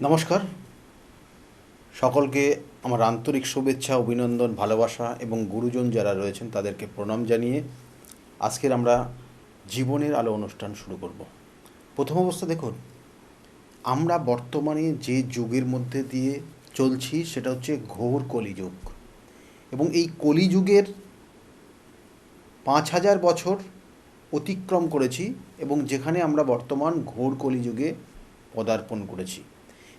নমস্কার। সকলকে আমার আন্তরিক শুভেচ্ছা, অভিনন্দন, ভালোবাসা এবং গুরুজন যারা রয়েছেন তাদেরকে প্রণাম জানিয়ে আজকের আমরা জীবনের আলো অনুষ্ঠান শুরু করব। প্রথম অবস্থা দেখুন, আমরা বর্তমানে যে যুগের মধ্যে দিয়ে চলছি সেটা হচ্ছে ঘোর কলিযুগ। এবং এই কলিযুগের ৫,০০০ বছর অতিক্রম করেছি এবং যেখানে আমরা বর্তমান ঘোর কলিযুগে পদার্পণ করেছি।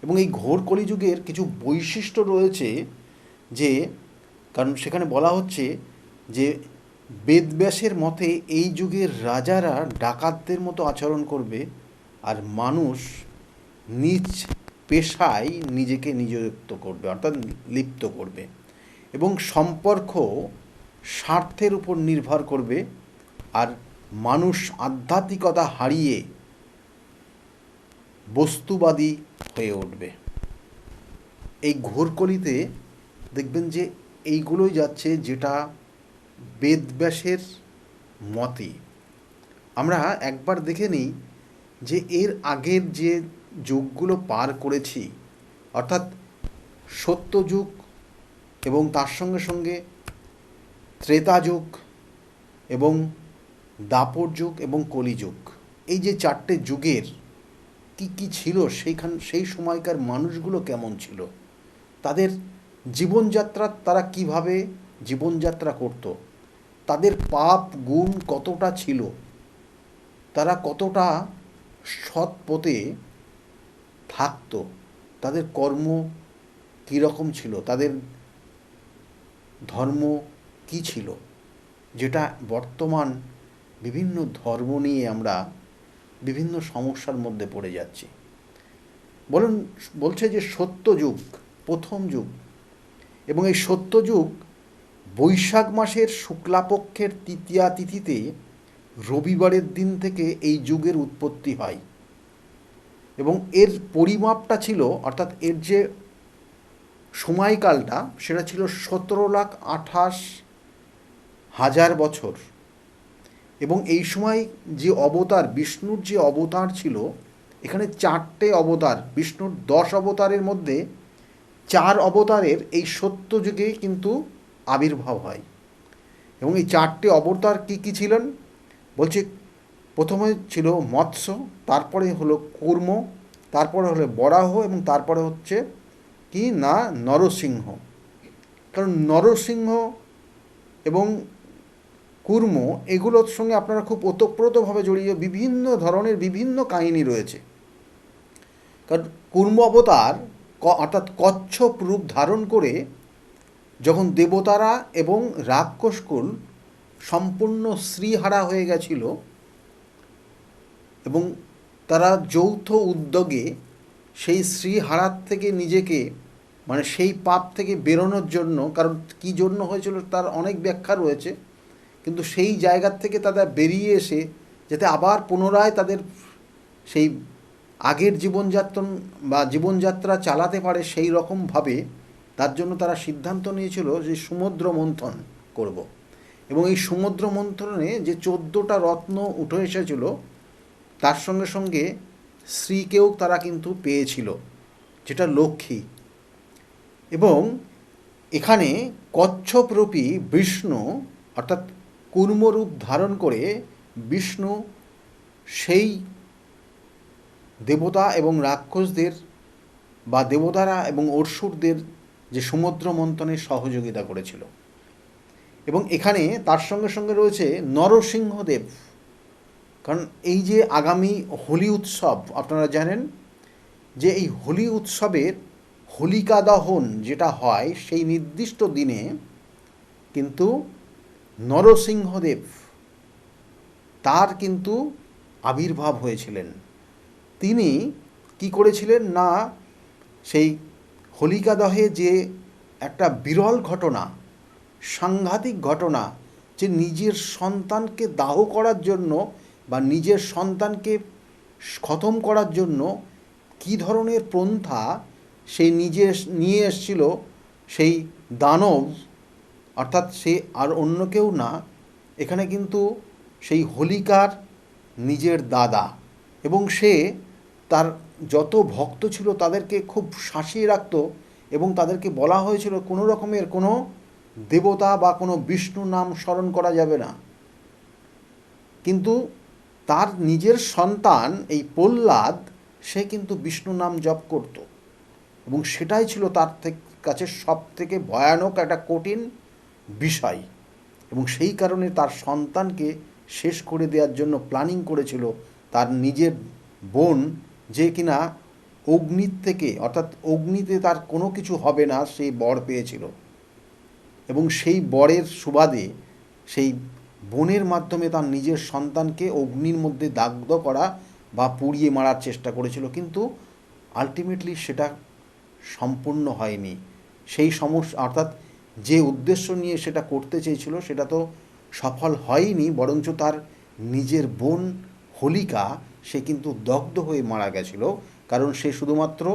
এবং এই ঘোর কলিযুগের কিছু বৈশিষ্ট্য রয়েছে, যে কারণ সেখানে বলা হচ্ছে যে বেদব্যাসের মতে এই যুগের রাজারা ডাকাতদের মতো আচরণ করবে, আর মানুষ নিজ পেশায় নিজেকে নিযুক্ত করবে, অর্থাৎ লিপ্ত করবে, এবং সম্পর্ক স্বার্থের উপর নির্ভর করবে, আর মানুষ আধ্যাত্মিকতা হারিয়ে বস্তুবাদী হয়ে উঠবে। এই ঘোরকলিতে দেখবেন যে এইগুলোই যাচ্ছে, যেটা বেদব্যাসের মতে। আমরা একবার দেখে নিই যে এর আগের যে যুগগুলো পার করেছি, অর্থাৎ সত্যযুগ এবং তার সঙ্গে সঙ্গে ত্রেতা যুগ এবং দাপর যুগ এবং কলিযুগ, এই যে চারটে যুগের কী কী ছিল, সেই সময়কার মানুষগুলো কেমন ছিল, তাদের জীবনযাত্রা, তারা কিভাবে জীবনযাত্রা করত, তাদের পাপ গুণ কতটা ছিল, তারা কতটা সৎ পথে থাকতো, তাদের কর্ম কীরকম ছিল, তাদের ধর্ম কী ছিল, যেটা বর্তমান বিভিন্ন ধর্ম নিয়ে আমরা বিভিন্ন সমস্যার মধ্যে পড়ে যাচ্ছি। বলছে যে সত্যযুগ প্রথম যুগ, এবং এই সত্যযুগ বৈশাখ মাসের শুক্লাপক্ষের তৃতীয়া তিথিতে রবিবারের দিন থেকে এই যুগের উৎপত্তি হয়, এবং এর পরিমাপটা ছিল, অর্থাৎ এর যে সময়কালটা সেটা ছিল 17,28,000 বছর। এবং এই সময় যে অবতার, বিষ্ণুর যে অবতার ছিল, এখানে 4টে অবতার, বিষ্ণুর 10 অবতারের মধ্যে 4 অবতারের এই সত্যযুগে কিন্তু আবির্ভাব হয়। এবং এই 4টে অবতার কী কী ছিলেন বলছে, প্রথমে ছিল মৎস্য, তারপরে হলো কূর্ম, তারপরে হলো বরাহ, এবং তারপরে হচ্ছে কি না নরসিংহ। কারণ নরসিংহ এবং কূর্ম এগুলোর সঙ্গে আপনারা খুব ওতপ্রোতভাবে জড়িয়ে বিভিন্ন ধরনের বিভিন্ন কাহিনী রয়েছে। কারণ কূর্ম অবতার অর্থাৎ কচ্ছপ রূপ ধারণ করে যখন দেবতারা এবং রাক্ষসকুল সম্পূর্ণ শ্রীহারা হয়ে গেছিল, এবং তারা যৌথ উদ্যোগে সেই শ্রীহারার থেকে নিজেকে, মানে সেই পাপ থেকে বেরোনোর জন্য, কারণ কী জন্য হয়েছিল তার অনেক ব্যাখ্যা রয়েছে, কিন্তু সেই জায়গার থেকে তারা বেরিয়ে এসে যাতে আবার পুনরায় তাদের সেই আগের জীবনযাত্রা চালাতে পারে, সেই রকমভাবে তার জন্য তারা সিদ্ধান্ত নিয়েছিল যে সমুদ্র মন্থন করব। এবং এই সমুদ্র মন্থনে যে 14টা রত্ন উঠে এসেছিল, তার সঙ্গে সঙ্গে স্ত্রীকেও তারা কিন্তু পেয়েছিল, যেটা লক্ষ্মী। এবং এখানে কচ্ছপরূপী বিষ্ণু, অর্থাৎ কূর্মরূপ ধারণ করে বিষ্ণু সেই দেবতা এবং রাক্ষসদের, বা দেবতারা এবং অসুরদের যে সমুদ্র মন্থনে সহযোগিতা করেছিল। এবং এখানে তার সঙ্গে সঙ্গে রয়েছে নরসিংহদেব। কারণ এই যে আগামী হোলি উৎসব, আপনারা জানেন যে এই হোলি উৎসবের হোলিকা দহন যেটা হয়, সেই নির্দিষ্ট দিনে কিন্তু নরসিংহদেব তার কিন্তু আবির্ভাব হয়েছিলেন। তিনি কি করেছিলেন না, সেই হোলিকা দহে যে একটা বিরল ঘটনা, সাংঘাতিক ঘটনা, যে নিজের সন্তানকে দাহ করার জন্য বা নিজের সন্তানকে খতম করার জন্য কী ধরনের পন্থা সেই নিজে নিয়ে এসেছিল সেই দানব, অর্থাৎ সে আর অন্য কেউ না, এখানে কিন্তু সেই হোলিকার নিজের দাদা। এবং সে তার যত ভক্ত ছিল তাদেরকে খুব শাসিয়ে রাখত এবং তাদেরকে বলা হয়েছিল কোনো রকমের কোনো দেবতা বা কোনো বিষ্ণু নাম স্মরণ করা যাবে না। কিন্তু তার নিজের সন্তান এই প্রহ্লাদ, সে কিন্তু বিষ্ণু নাম জপ করত এবং সেটাই ছিল তার কাছে সব থেকে ভয়ানক একটা কঠিন বিষয়। এবং সেই কারণে তার সন্তানকে শেষ করে দেওয়ার জন্য প্ল্যানিং করেছিল তার নিজের বোন, যে কিনা অগ্নির থেকে, অর্থাৎ অগ্নিতে তার কোনো কিছু হবে না সেই বর পেয়েছিল, এবং সেই বরের সুবাদে সেই বোনের মাধ্যমে তার নিজের সন্তানকে অগ্নির মধ্যে দাগ্ধ করা বা পুড়িয়ে মারার চেষ্টা করেছিল। কিন্তু আলটিমেটলি সেটা সম্পূর্ণ হয়নি। সেই সমস্যা, অর্থাৎ যে উদ্দেশ্য নিয়ে সেটা করতে চেয়েছিল সেটা তো সফল হয়নি, বরঞ্চ তার নিজের বোন হোলিকা সে কিন্তু দগ্ধ হয়ে মারা গেছিল, কারণ সে শুধুমাত্র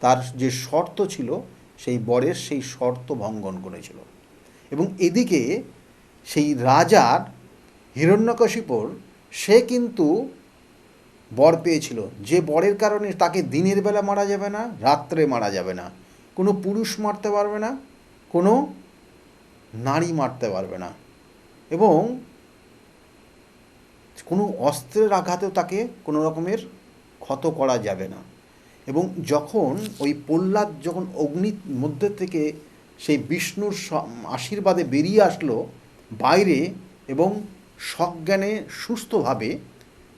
তার যে শর্ত ছিল সেই বরের সেই শর্ত ভঙ্গন করেছিল। এবং এদিকে সেই রাজার হিরণ্যকশিপুর, সে কিন্তু বর পেয়েছিল, যে বরের কারণে তাকে দিনের বেলা মারা যাবে না, রাত্রে মারা যাবে না, কোনো পুরুষ মারতে পারবে না, কোনো নারী মারতে পারবে না, এবং কোনো অস্ত্রের আঘাতেও তাকে কোনো রকমের ক্ষত করা যাবে না। এবং যখন ওই প্রহ্লাদ যখন অগ্নির মধ্যে থেকে সেই বিষ্ণুর আশীর্বাদে বেরিয়ে আসলো বাইরে এবং সজ্ঞানে সুস্থভাবে,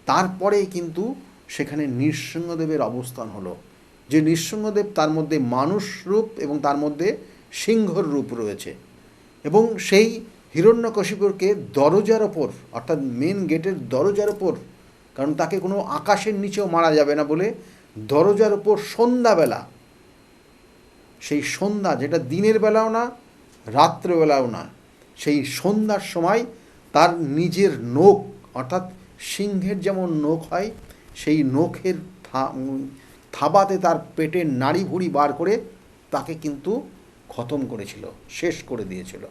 তারপরে কিন্তু সেখানে নৃসিংহদেবের অবস্থান হলো। যে নৃসিংহদেব, তার মধ্যে মানুষ রূপ এবং তার মধ্যে সিংহর রূপ রয়েছে। এবং সেই হিরণ্যকশিপুরকে দরজার ওপর, অর্থাৎ মেন গেটের দরজার ওপর, কারণ তাকে কোনো আকাশের নিচেও মারা যাবে না বলে দরজার ওপর সন্ধ্যাবেলা, সেই সন্ধ্যা যেটা দিনের বেলাও না রাত্রেবেলাও না, সেই সন্ধ্যার সময় তার নিজের নখ, অর্থাৎ সিংহের যেমন নখ হয় সেই নখের থাবাতে তার পেটের নাড়ি ভুঁড়ি বার করে তাকে কিন্তু খতম করেছিল, শেষ করে দিয়েছিল।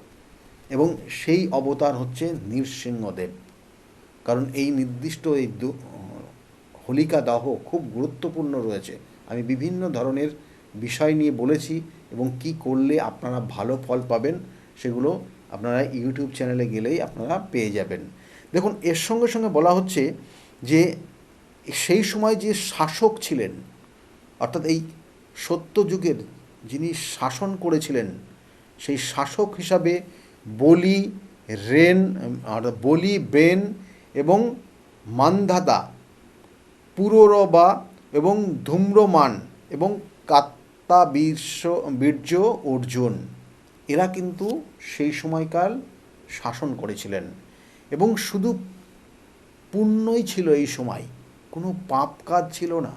এবং সেই অবতার হচ্ছে নৃসিংহদেব। কারণ এই নির্দিষ্ট এই হোলিকা দাহ খুব গুরুত্বপূর্ণ রয়েছে। আমি বিভিন্ন ধরনের বিষয় নিয়ে বলেছি এবং কি করলে আপনারা ভালো ফল পাবেন সেগুলো আপনারা ইউটিউব চ্যানেলে গেলেই আপনারা পেয়ে যাবেন। দেখুন, এর সঙ্গে সঙ্গে বলা হচ্ছে যে সেই সময় যে শাসক ছিলেন, অর্থাৎ এই সত্যযুগের যিনি শাসন করেছিলেন, সেই শাসক হিসাবে বলি, বেন এবং মান্ধাতা, পুররবা এবং ধূম্রমান এবং বীর্য অর্জুন, এরা কিন্তু সেই সময়কাল শাসন করেছিলেন। এবং শুধু পুণ্যই ছিল এই সময়, কোনো পাপ কাজ ছিল না।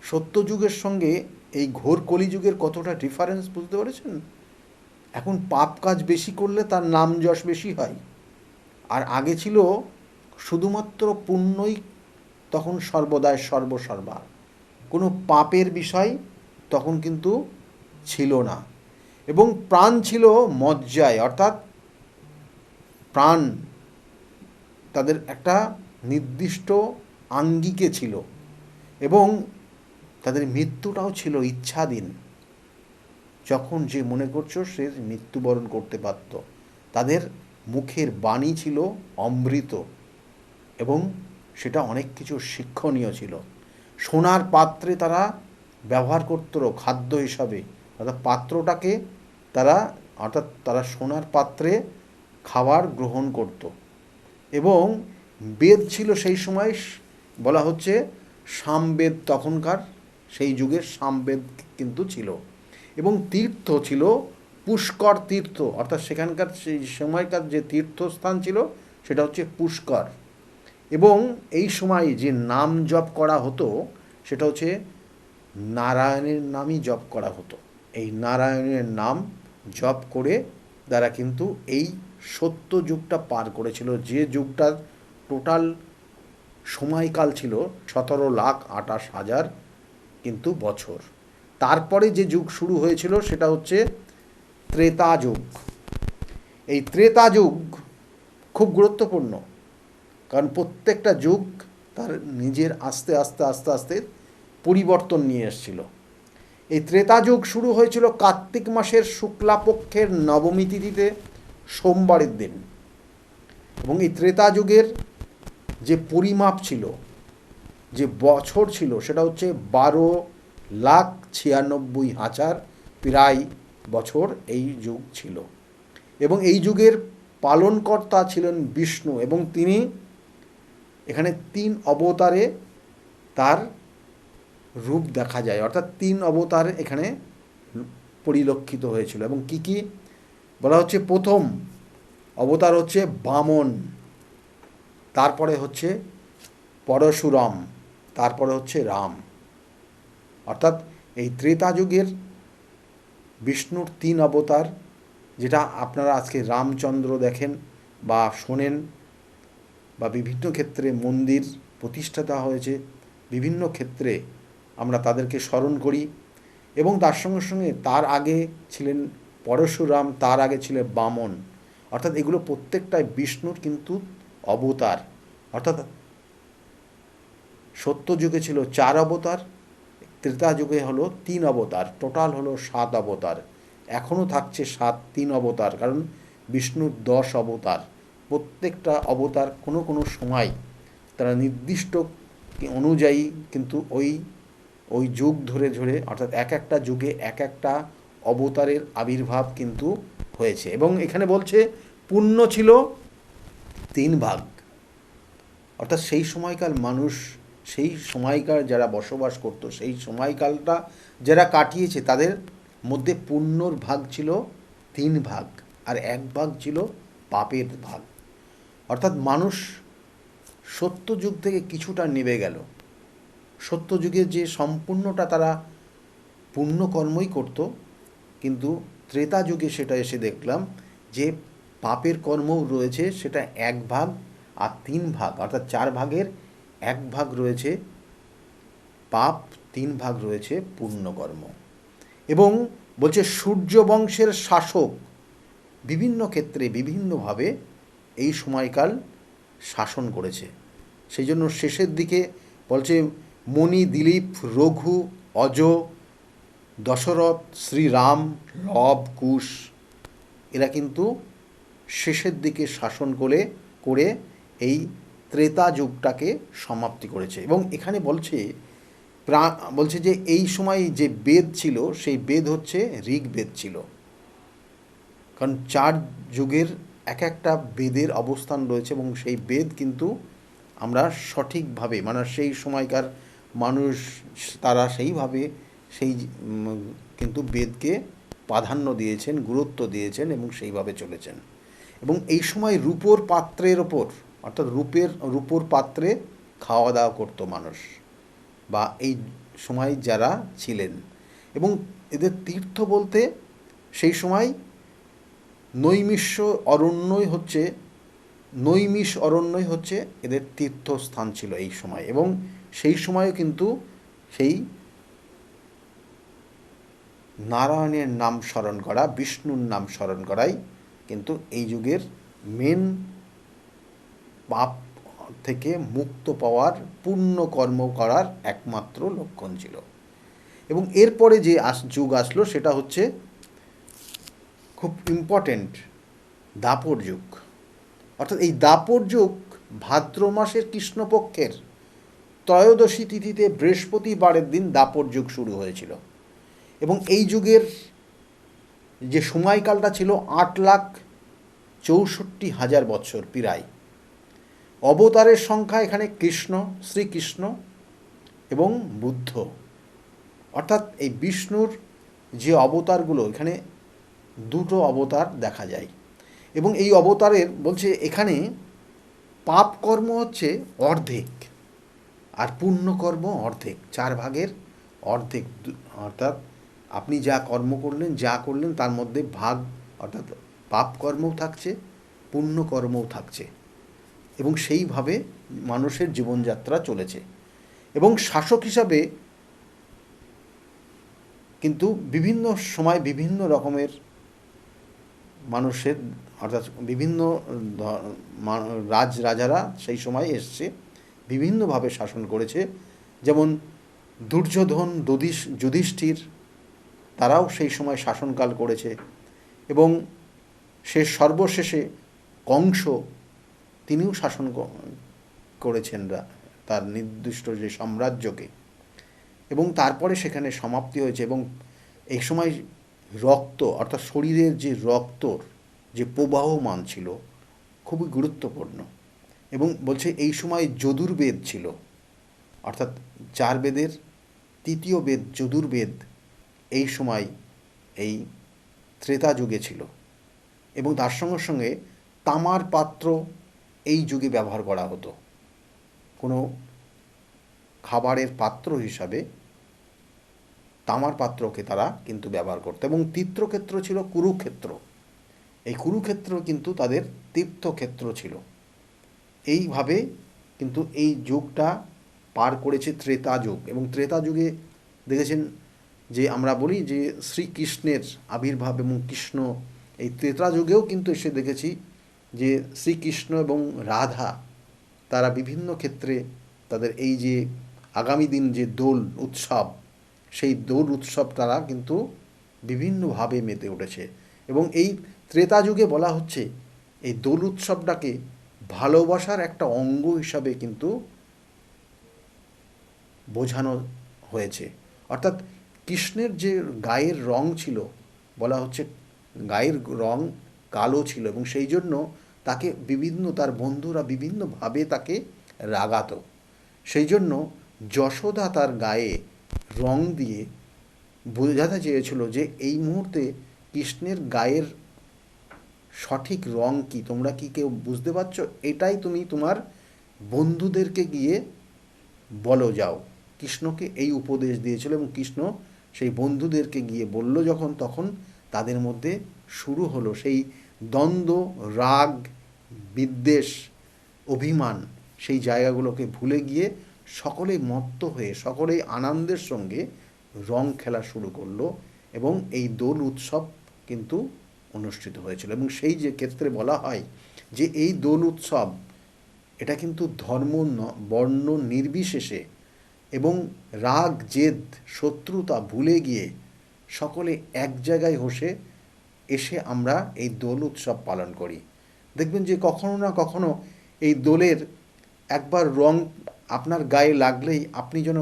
সত্যযুগের সঙ্গে এই ঘোর কলিযুগের কতটা ডিফারেন্স বুঝতে পেরেছেন? এখন পাপ কাজ বেশি করলে তার নাম যশ বেশি হয়, আর আগে ছিল শুধুমাত্র পুণ্যই তখন সর্বদাই সর্বসর্বা, কোনো পাপের বিষয় তখন কিন্তু ছিল না। এবং প্রাণ ছিল মজ্জায়, অর্থাৎ প্রাণ তাদের একটা নির্দিষ্ট আঙ্গিকে ছিল, এবং তাদের মৃত্যুটাও ছিল ইচ্ছাধীন। যখন যে মনে করছো সে মৃত্যুবরণ করতে পারত। তাদের মুখের বাণী ছিল অমৃত এবং সেটা অনেক কিছু শিক্ষণীয় ছিল। সোনার পাত্রে তারা ব্যবহার করত খাদ্য হিসাবে, অর্থাৎ পাত্রটাকে তারা সোনার পাত্রে খাবার গ্রহণ করত। এবং বেদ ছিল সেই সময়, বলা হচ্ছে সামবেদ, তখনকার সেই যুগের সামবেদ কিন্তু ছিল। এবং তীর্থ ছিল পুষ্কর তীর্থ, অর্থাৎ সেখানকার সেই সময়কার যে তীর্থস্থান ছিল সেটা হচ্ছে পুষ্কর। এবং এই সময় যে নাম জপ করা হতো সেটা হচ্ছে নারায়ণের নামই জপ করা হতো। এই নারায়ণের নাম জপ করে তারা কিন্তু এই সত্য যুগটা পার করেছিল, যে যুগটার টোটাল সময়কাল ছিল 17,28,000 কিন্তু বছর। তারপরে যে যুগ শুরু হয়েছিল সেটা হচ্ছে ত্রেতা যুগ। এই ত্রেতা যুগ খুব গুরুত্বপূর্ণ, কারণ প্রত্যেকটা যুগ তার নিজের আস্তে আস্তে আস্তে আস্তে পরিবর্তন নিয়ে এসেছিল। এই ত্রেতা যুগ শুরু হয়েছিল কার্তিক মাসের শুক্লাপক্ষের নবমী তিথিতে সোমবারের দিন, এবং এই ত্রেতা যুগের যে পরিমাপ ছিল, যে বছর ছিল, সেটা হচ্ছে 12,96,000 প্রায় বছর এই যুগ ছিল। এবং এই যুগের পালনকর্তা ছিলেন বিষ্ণু, এবং তিনি এখানে 3 অবতারে তার রূপ দেখা যায়, অর্থাৎ 3 অবতার এখানে পরিলক্ষিত হয়েছিল। এবং কি কি বলা হচ্ছে, প্রথম অবতার হচ্ছে বামন, তারপরে হচ্ছে পরশুরাম, তারপরে হচ্ছে রাম। অর্থাৎ এই ত্রেতা যুগের বিষ্ণুর 3 অবতার, যেটা আপনারা আজকে রামচন্দ্র দেখেন বা শোনেন, বা বিভিন্ন ক্ষেত্রে মন্দির প্রতিষ্ঠাতা হয়েছে, বিভিন্ন ক্ষেত্রে আমরা তাদেরকে স্মরণ করি। এবং তার সঙ্গে সঙ্গে তার আগে ছিলেন পরশুরাম, তার আগে ছিলেন বামন। অর্থাৎ এগুলো প্রত্যেকটাই বিষ্ণুর কিন্তু অবতার। অর্থাৎ সত্যযুগে ছিল 4 অবতার, ত্রেতা যুগে হলো 3 অবতার, টোটাল হলো 7 অবতার। এখনও থাকছে 3 অবতার, কারণ বিষ্ণুর 10 অবতার। প্রত্যেকটা অবতার কোনো কোনো সময় তারা নির্দিষ্ট অনুযায়ী কিন্তু ওই যুগ ধরে ধরে, অর্থাৎ এক একটা যুগে এক একটা অবতারের আবির্ভাব কিন্তু হয়েছে। এবং এখানে বলছে পুণ্য ছিল 3 ভাগ। অর্থাৎ সেই সময়কার মানুষ, সেই সময়কার যারা বসবাস করত, সেই সময়কালটা যারা কাটিয়েছে, তাদের মধ্যে পুণ্যর ভাগ ছিল 3 ভাগ, আর 1 ভাগ ছিল পাপের ভাগ। অর্থাৎ মানুষ সত্যযুগ থেকে কিছুটা নেমে গেল। সত্যযুগে যে সম্পূর্ণটা তারা পুণ্যকর্মই করত, কিন্তু ত্রেতা যুগে সেটা এসে দেখলাম যে পাপের কর্মও রয়েছে, সেটা 1 ভাগ, আর 3 ভাগ, অর্থাৎ 4 ভাগের 1 ভাগ রয়েছে পাপ, 3 ভাগ রয়েছে পুণ্যকর্ম। এবং বলছে সূর্যবংশের শাসক বিভিন্ন ক্ষেত্রে বিভিন্নভাবে এই সময়কাল শাসন করেছে। সেই জন্য শেষের দিকে বলছে মণি, দিলীপ, রঘু, অজ, দশরথ, শ্রীরাম, লব, কুশ, এরা কিন্তু শেষের দিকে শাসন করে এই ত্রেতা যুগটাকে সমাপ্তি করেছে। এবং এখানে বলছে যে এই সময় যে বেদ ছিল, সেই বেদ হচ্ছে ঋগ্বেদ ছিল। কারণ 4 যুগের এক একটা বেদের অবস্থান রয়েছে, এবং সেই বেদ কিন্তু আমরা সঠিকভাবে, মানে সেই সময়কার মানুষ তারা সেইভাবে কিন্তু বেদকে প্রাধান্য দিয়েছেন, গুরুত্ব দিয়েছেন, এবং সেইভাবে চলেছেন। এবং এই সময় রূপোর পাত্রের ওপর, অর্থাৎ রূপোর পাত্রে খাওয়া দাওয়া করতো মানুষ, বা এই সময় যারা ছিলেন। এবং এদের তীর্থ বলতে সেই সময় নৈমিষ অরণ্যই হচ্ছে এদের তীর্থস্থান ছিল এই সময়। এবং সেই সময়ও কিন্তু সেই নারায়ণের নাম স্মরণ করা, বিষ্ণুর নাম স্মরণ করাই কিন্তু এই যুগের মেন পাপ থেকে মুক্ত পাওয়ার, পূর্ণ কর্ম করার একমাত্র লক্ষণ ছিল। এবং এরপরে যে যুগ আসলো সেটা হচ্ছে খুব ইম্পর্টেন্ট, দাপর যুগ। অর্থাৎ এই দাপর যুগ ভাদ্র মাসের কৃষ্ণপক্ষের ত্রয়োদশী তিথিতে বৃহস্পতিবারের দিন দাপর যুগ শুরু হয়েছিল। এবং এই যুগের যে সময়কালটা ছিল 8,64,000 বছর প্রায়। অবতারের সংখ্যা এখানে শ্রীকৃষ্ণ এবং বুদ্ধ। অর্থাৎ এই বিষ্ণুর যে অবতারগুলো, এখানে 2টো অবতার দেখা যায়। এবং এই অবতারের বলছে এখানে পাপ কর্ম হচ্ছে অর্ধেক, আর পুণ্যকর্ম অর্ধেক, 4 ভাগের অর্ধেক। অর্থাৎ আপনি যা কর্ম করলেন তার মধ্যে ভাগ, অর্থাৎ পাপ কর্মও থাকছে, পুণ্যকর্মও থাকছে। এবং সেইভাবে মানুষের জীবনযাত্রা চলেছে। এবং শাসক হিসাবে কিন্তু বিভিন্ন সময় বিভিন্ন রকমের মানুষের, অর্থাৎ বিভিন্ন রাজারা সেই সময় এসছে, বিভিন্নভাবে শাসন করেছে। যেমন দুর্যোধন, যুধিষ্ঠির, তারাও সেই সময় শাসনকাল করেছে। এবং সর্বশেষে কংস, তিনিও শাসন করেছেন তার নির্দিষ্ট যে সাম্রাজ্যকে। এবং তারপরে সেখানে সমাপ্তি হয়েছে। এবং এই সময় রক্ত, অর্থাৎ শরীরের যে রক্তর যে প্রবাহমান ছিল, খুবই গুরুত্বপূর্ণ। এবং বলছে এই সময় যজুর্বেদ ছিল, অর্থাৎ 4 বেদের তৃতীয় বেদ যজুর্বেদ এই সময় এই ত্রেতা যুগে ছিল। এবং তার সঙ্গে সঙ্গে তামার পাত্র এই যুগে ব্যবহার করা হতো কোনো খাবারের পাত্র হিসাবে। তামার পাত্রকে তারা কিন্তু ব্যবহার করত। এবং তীর্থক্ষেত্র ছিল কুরুক্ষেত্র। এই কুরুক্ষেত্র কিন্তু তাদের তীর্থক্ষেত্র ছিল। এইভাবে কিন্তু এই যুগটা পার করেছে ত্রেতা যুগ। এবং ত্রেতা যুগে দেখেছেন যে আমরা বলি যে শ্রীকৃষ্ণের আবির্ভাব, এবং কৃষ্ণ এই ত্রেতা যুগেও কিন্তু এসে দেখেছি যে শ্রীকৃষ্ণ এবং রাধা তারা বিভিন্ন ক্ষেত্রে তাদের এই যে আগামী দিন যে দোল উৎসব, সেই দোল উৎসব তারা কিন্তু বিভিন্নভাবে মেতে উঠেছে। এবং এই ত্রেতা যুগে বলা হচ্ছে এই দোল উৎসবটাকে ভালোবাসার একটা অঙ্গ হিসাবে কিন্তু বোঝানো হয়েছে। অর্থাৎ কৃষ্ণের যে গায়ের রং ছিল, বলা হচ্ছে গায়ের রং কালো ছিল, এবং সেই জন্য তাকে তার বন্ধুরা বিভিন্নভাবে তাকে রাগাতো। সেই জন্য যশোদা তার গায়ে রং দিয়ে বোঝাতে চেয়েছিল যে এই মুহূর্তে কৃষ্ণের গায়ের সঠিক রং কি, তোমরা কি কেউ বুঝতে পারছো? এটাই তুমি তোমার বন্ধুদেরকে গিয়ে বলো যাও। কৃষ্ণকে এই উপদেশ দিয়েছিল, এবং কৃষ্ণ সেই বন্ধুদেরকে গিয়ে বলল যখন, তখন তাদের মধ্যে শুরু হলো সেই দ্বন্দ্ব, রাগ, বিদ্বেষ, অভিমান, সেই জায়গাগুলোকে ভুলে গিয়ে সকলেই মত্ত হয়ে, সকলেই আনন্দের সঙ্গে রং খেলা শুরু করলো। এবং এই দোল উৎসব কিন্তু অনুষ্ঠিত হয়েছিল। এবং সেই যে ক্ষেত্রে বলা হয় যে এই দোল উৎসব, এটা কিন্তু ধর্ম বর্ণ নির্বিশেষে এবং রাগ, জেদ, শত্রুতা ভুলে গিয়ে সকলে এক জায়গায় এসে আমরা এই দোল উৎসব পালন করি। দেখবেন যে কখনো না কখনো এই দোলের একবার রং আপনার গায়ে লাগলেই আপনি যেন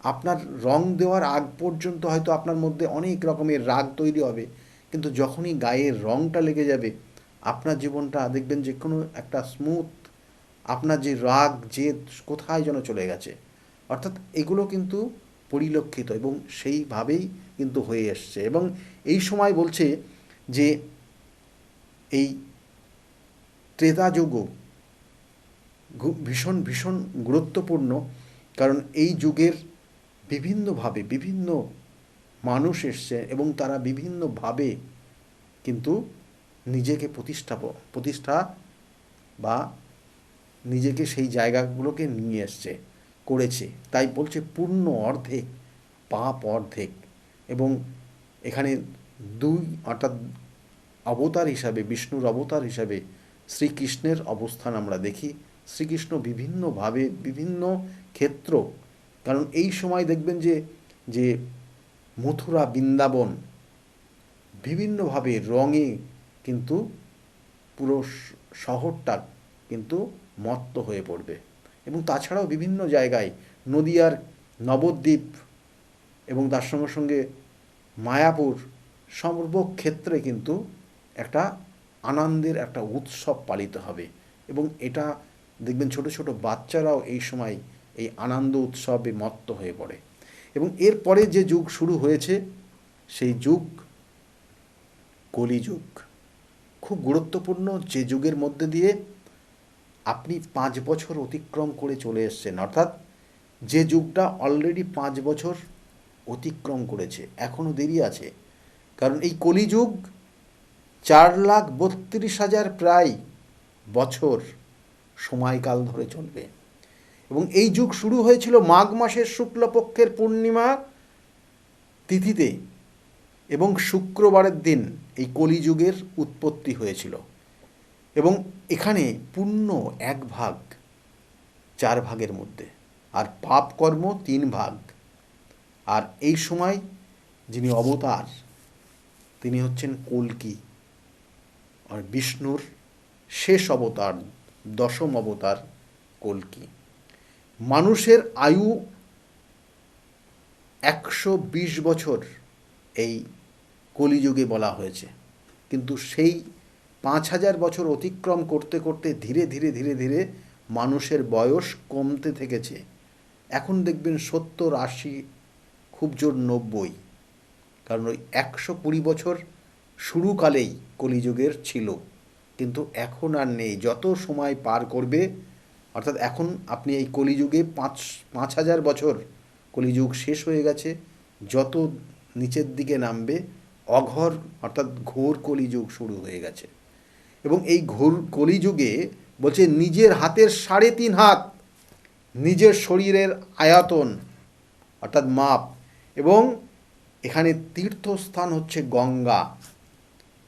আপনার রং দেওয়ার আগ পর্যন্ত হয়তো আপনার মধ্যে অনেক রকমের রাগ তৈরি হবে, কিন্তু যখনই গায়ের রংটা লেগে যাবে আপনার জীবনটা দেখবেন যে কোনো একটা স্মুথ, আপনার যে রাগ জেদ কোথায় যেন চলে গেছে। অর্থাৎ এগুলো কিন্তু পরিলক্ষিত এবং সেইভাবেই কিন্তু হয়ে এসছে। এবং এই সময় বলছে যে এই ত্রেতা যুগও ভীষণ ভীষণ গুরুত্বপূর্ণ, কারণ এই যুগের বিভিন্নভাবে বিভিন্ন মানুষ এসছে এবং তারা বিভিন্নভাবে কিন্তু নিজেকে প্রতিষ্ঠা বা নিজেকে সেই জায়গাগুলোকে নিয়ে করেছে। তাই বলছে পূর্ণ অর্ধেক পাপ অর্ধেক। এবং এখানে অর্থাৎ অবতার হিসাবে, বিষ্ণুর অবতার হিসাবে শ্রীকৃষ্ণের অবস্থান আমরা দেখি। শ্রীকৃষ্ণ বিভিন্নভাবে বিভিন্ন ক্ষেত্র, কারণ এই সময় দেখবেন যে মথুরা, বৃন্দাবন বিভিন্নভাবে রঙে কিন্তু পুরো শহরটা কিন্তু মত্ত হয়ে পড়বে। এবং তাছাড়াও বিভিন্ন জায়গায় নদিয়ার নবদ্বীপ এবং তার সঙ্গে সঙ্গে মায়াপুর, সর্বক্ষেত্রে কিন্তু একটা আনন্দের একটা উৎসব পালিত হবে। এবং এটা দেখবেন ছোট ছোট বাচ্চারাও এই সময় এই আনন্দ উৎসবে মত্ত হয়ে পড়ে। এবং এরপরে যে যুগ শুরু হয়েছে সেই যুগ কলিযুগ, খুব গুরুত্বপূর্ণ, যে যুগের মধ্যে দিয়ে আপনি 5 বছর অতিক্রম করে চলে এসছেন। অর্থাৎ যে যুগটা অলরেডি 5 বছর অতিক্রম করেছে, এখনও দেরি আছে। কারণ এই কলিযুগ 4,32,000 প্রায় বছর সময়কাল ধরে চলবে। এবং এই যুগ শুরু হয়েছিল মাঘ মাসের শুক্লপক্ষের পূর্ণিমা তিথিতে, এবং শুক্রবারের দিন এই কলিযুগের উৎপত্তি হয়েছিল। এবং এখানে পূর্ণ 1 ভাগ 4 ভাগের মধ্যে, আর পাপ কর্ম 3 ভাগ। আর এই সময় যিনি অবতার তিনি হচ্ছেন কল্কি, আর বিষ্ণুর শেষ অবতার, দশম অবতার কল্কি। মানুষের আয়ু 120 বছর এই কলিযুগে বলা হয়েছে, কিন্তু সেই 5000 বছর অতিক্রম করতে করতে ধীরে ধীরে ধীরে ধীরে মানুষের বয়স কমতে থেকেছে। এখন দেখবেন 70, 80, খুব জোর 90, কারণ ওই 120 বছর শুরুকালেই কলিযুগের ছিল, কিন্তু এখন আর নেই। যত সময় পার করবে, অর্থাৎ এখন আপনি এই কলিযুগে 5000 বছর কলিযুগ শেষ হয়ে গেছে, যত নিচের দিকে নামবে অঘোর অর্থাৎ ঘোর কলিযুগ শুরু হয়ে গেছে। এবং এই ঘোর কলিযুগে বলছে নিজের হাতের 3.5 হাত, নিজের শরীরের আয়তন অর্থাৎ মাপ, এবং এখানে তীর্থস্থান হচ্ছে গঙ্গা,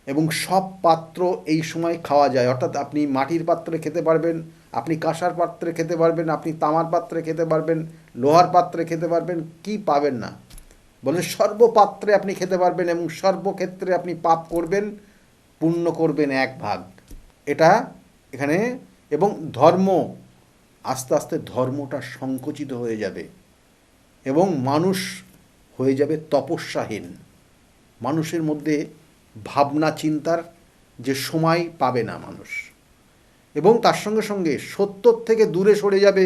এবং সব পাত্র এই সময় খাওয়া যায়। অর্থাৎ আপনি মাটির পাত্রে খেতে পারবেন, আপনি কাঁসার পাত্রে খেতে পারবেন, আপনি তামার পাত্রে খেতে পারবেন, লোহার পাত্রে খেতে পারবেন, কি পাবেন না বলে সর্বপাত্রে আপনি খেতে পারবেন, এবং সর্বক্ষেত্রে আপনি পাপ করবেন, পুণ্য করবেন 1 ভাগ। এটা এখানে। এবং ধর্ম আস্তে আস্তে ধর্মটা সংকুচিত হয়ে যাবে, এবং মানুষ হয়ে যাবে তপস্যাহীন। মানুষের মধ্যে ভাবনা চিন্তার যে সময় পাবে না মানুষ, এবং তার সঙ্গে সঙ্গে সত্যর থেকে দূরে সরে যাবে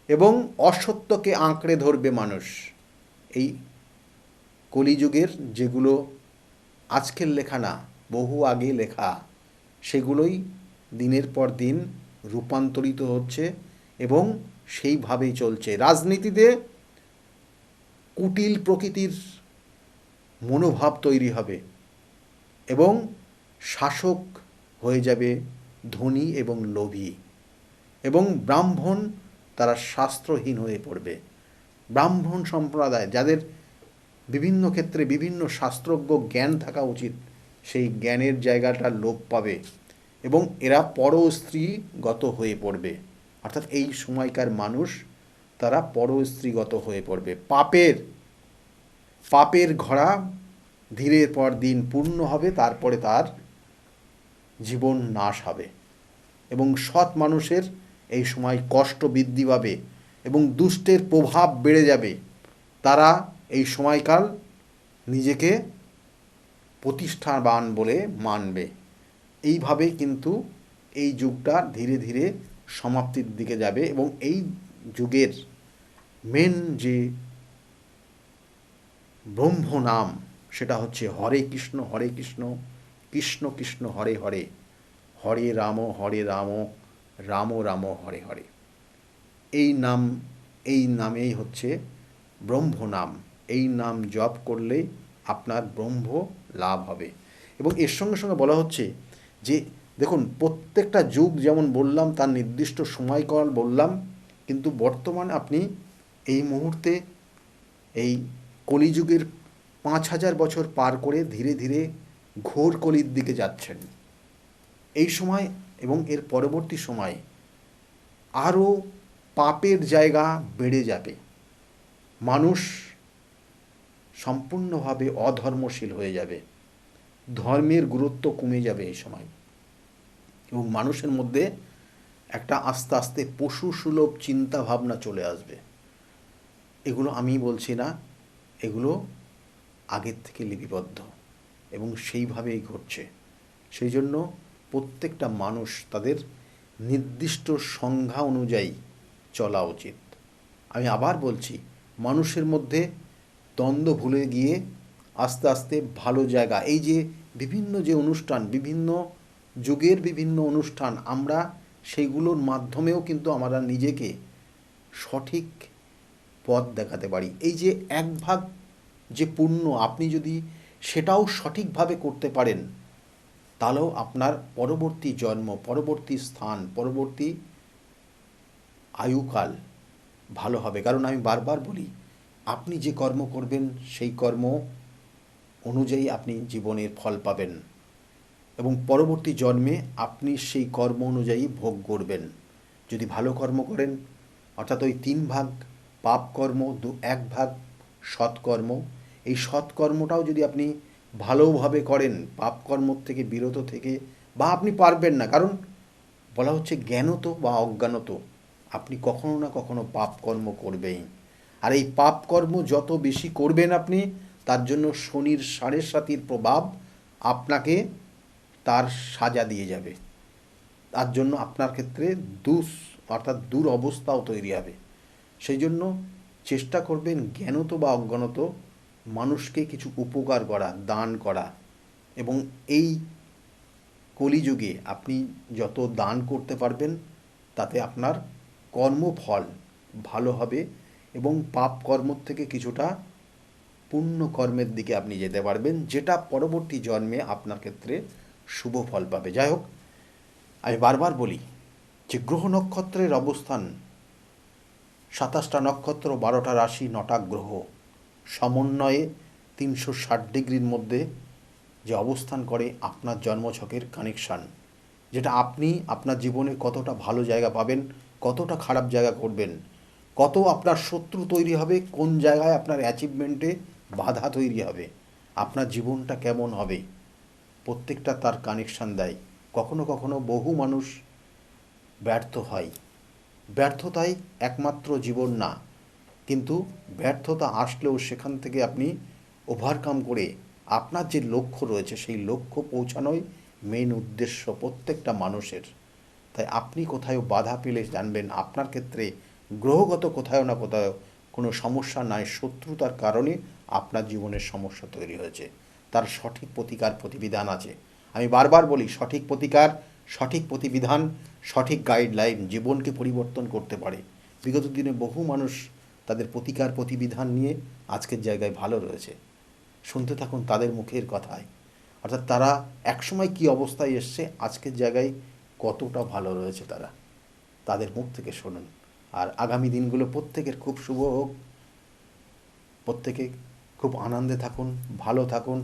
এবং অসত্যকে আঁকড়ে ধরবে মানুষ। এই কলিযুগের যেগুলো আজকের লেখা না, বহু আগে লেখা, সেগুলোই দিনের পর দিন রূপান্তরিত হচ্ছে এবং সেইভাবেই চলছে। রাজনীতিতে কুটিল প্রকৃতির মনোভাব তৈরি হবে, এবং শাসক হয়ে যাবে ধনী এবং লোভী, এবং ব্রাহ্মণ তারা শাস্ত্রহীন হয়ে পড়বে। ব্রাহ্মণ সম্প্রদায় যাদের বিভিন্ন ক্ষেত্রে বিভিন্ন শাস্ত্রজ্ঞ জ্ঞান থাকা উচিত, সেই জ্ঞানের জায়গাটা লোপ পাবে, এবং এরা পরস্ত্রীগত হয়ে পড়বে। অর্থাৎ এই সময়কার মানুষ তারা পরস্ত্রীগত হয়ে পড়বে। পাপের ঘোড়া ধীরের পর দিন পূর্ণ হবে, তারপরে তার জীবন নাশ হবে, এবং সৎ মানুষের এই সময় কষ্ট বৃদ্ধি পাবে এবং দুষ্টের প্রভাব বেড়ে যাবে। তারা এই সময়কাল নিজেকে প্রতিষ্ঠাবান বলে মানবে। এইভাবে কিন্তু এই যুগটা ধীরে ধীরে সমাপ্তির দিকে যাবে, এবং এই যুগের মেন যে ব্রহ্ম নাম সেটা হচ্ছে হরে কৃষ্ণ কৃষ্ণ কৃষ্ণ হরে হরে, হরে রাম রাম রাম হরে হরে। এই নামেই হচ্ছে ব্রহ্ম নাম। এই নাম জপ করলে আপনার ব্রহ্ম লাভ হবে। এবং এর সঙ্গে সঙ্গে বলা হচ্ছে যে দেখুন, প্রত্যেকটা যুগ যেমন বললাম তার নির্দিষ্ট সময়কাল বললাম, কিন্তু বর্তমান আপনি এই মুহূর্তে এই কলিযুগের 5000 বছর পার করে ধীরে ধীরে ঘোর কলির দিকে যাচ্ছেন। এই সময় এবং এর পরবর্তী সময় আরও পাপের জায়গা বেড়ে যাবে। মানুষ সম্পূর্ণভাবে অধর্মশীল হয়ে যাবে, ধর্মের গুরুত্ব কমে যাবে এই সময়, এবং মানুষের মধ্যে একটা আস্তে আস্তে পশু সুলভ চিন্তা ভাবনা চলে আসবে। এগুলো আমি বলছি না, এগুলো আগের থেকে লিপিবদ্ধ এবং সেইভাবেই ঘটছে। সেই জন্য প্রত্যেকটা মানুষ তাদের নির্দিষ্ট সংজ্ঞা অনুযায়ী চলা উচিত। আমি আবার বলছি, মানুষের মধ্যে দ্বন্দ্ব ভুলে গিয়ে আস্তে আস্তে ভালো জায়গা, এই যে বিভিন্ন যে অনুষ্ঠান, বিভিন্ন যুগের বিভিন্ন অনুষ্ঠান, আমরা সেইগুলোর মাধ্যমেও কিন্তু আমরা নিজেকে সঠিক পথ দেখাতে পারি। এই যে 1 ভাগ যে পুণ্য, আপনি যদি সেটাও সঠিকভাবে করতে পারেন, তাহলেও আপনার পরবর্তী জন্ম, পরবর্তী স্থান, পরবর্তী আয়ুকাল ভালো হবে। কারণ আমি বারবার বলি, আপনি যে কর্ম করবেন সেই কর্ম অনুযায়ী আপনি জীবনের ফল পাবেন, এবং পরবর্তী জন্মে আপনি সেই কর্ম অনুযায়ী ভোগ করবেন। যদি ভালো কর্ম করেন অর্থাৎ ওই 3 ভাগ পাপ কর্ম, 1 ভাগ সৎকর্ম। এই সৎকর্মটাও যদি আপনি ভালোভাবে করেন, পাপ কর্ম থেকে বিরত থেকে, বা আপনি পারবেন না, কারণ বলা হচ্ছে জ্ঞানত বা অজ্ঞানত আপনি কখনো না কখনো পাপ কর্ম করবেই। আর এই পাপ কর্ম যত বেশি করবেন আপনি, তার জন্য শনির 7.5 প্রভাব আপনাকে তার সাজা দিয়ে যাবে। তার জন্য আপনার ক্ষেত্রে অর্থাৎ দুরবস্থাও তৈরি হবে। সেই জন্য চেষ্টা করবেন জ্ঞানত বা অজ্ঞানত মানুষকে কিছু উপকার করা, দান করা। এবং এই কলিযুগে আপনি যত দান করতে পারবেন তাতে আপনার কর্মফল ভালো হবে এবং পাপ কর্ম থেকে কিছুটা পুণ্য কর্মের দিকে আপনি যেতে পারবেন, যেটা পরবর্তী জন্মে আপনার ক্ষেত্রে শুভ ফল পাবে। যাই হোক, আমি বারবার বলি যে গ্রহ নক্ষত্রের অবস্থান, 27টা নক্ষত্র, 12টা রাশি, 9টা গ্রহ সমন্বয়ে 360 ডিগ্রির মধ্যে যে অবস্থান করে আপনার জন্মছকের কানেকশান, যেটা আপনি আপনার জীবনে কতটা ভালো জায়গা পাবেন, কতটা খারাপ জায়গা করবেন, কত আপনার শত্রু তৈরি হবে, কোন জায়গায় আপনার অ্যাচিভমেন্টে বাধা তৈরি হবে, আপনার জীবনটা কেমন হবে, প্রত্যেকটা তার কানেকশান দেয়। কখনো কখনো বহু মানুষ ব্যর্থ হয়। ব্যর্থতাই একমাত্র জীবন না, কিন্তু ব্যর্থতা আসলেও সেখান থেকে আপনি ওভারকাম করে আপনার যে লক্ষ্য রয়েছে সেই লক্ষ্য পৌঁছানোই মেন উদ্দেশ্য প্রত্যেকটা মানুষের। তাই আপনি কোথাও বাধা পেলে জানবেন আপনার ক্ষেত্রে গ্রহগত কোথাও না কোথাও কোনো সমস্যা নাই, শত্রুতার কারণে আপনার জীবনের সমস্যা তৈরি হয়েছে। তার সঠিক প্রতিকার প্রতিবিধান আছে। আমি বারবার বলি, সঠিক প্রতিকার, সঠিক প্রতিবিধান, সঠিক গাইডলাইন জীবনকে পরিবর্তন করতে পারে। বিগত দিনে বহু মানুষ তাদের প্রতিকার প্রতিবিধান নিয়ে আজকের জায়গায় ভালো রয়েছে। শুনতে থাকুন তাদের মুখের কথায়, অর্থাৎ তারা একসময় কী অবস্থায় এসছে, আজকের জায়গায় কতটা ভালো রয়েছে তারা, তাদের মুখ থেকে শুনুন। আর আগামী দিনগুলো প্রত্যেকের খুব শুভ হোক, প্রত্যেকে খুব আনন্দে থাকুন, ভালো থাকুন,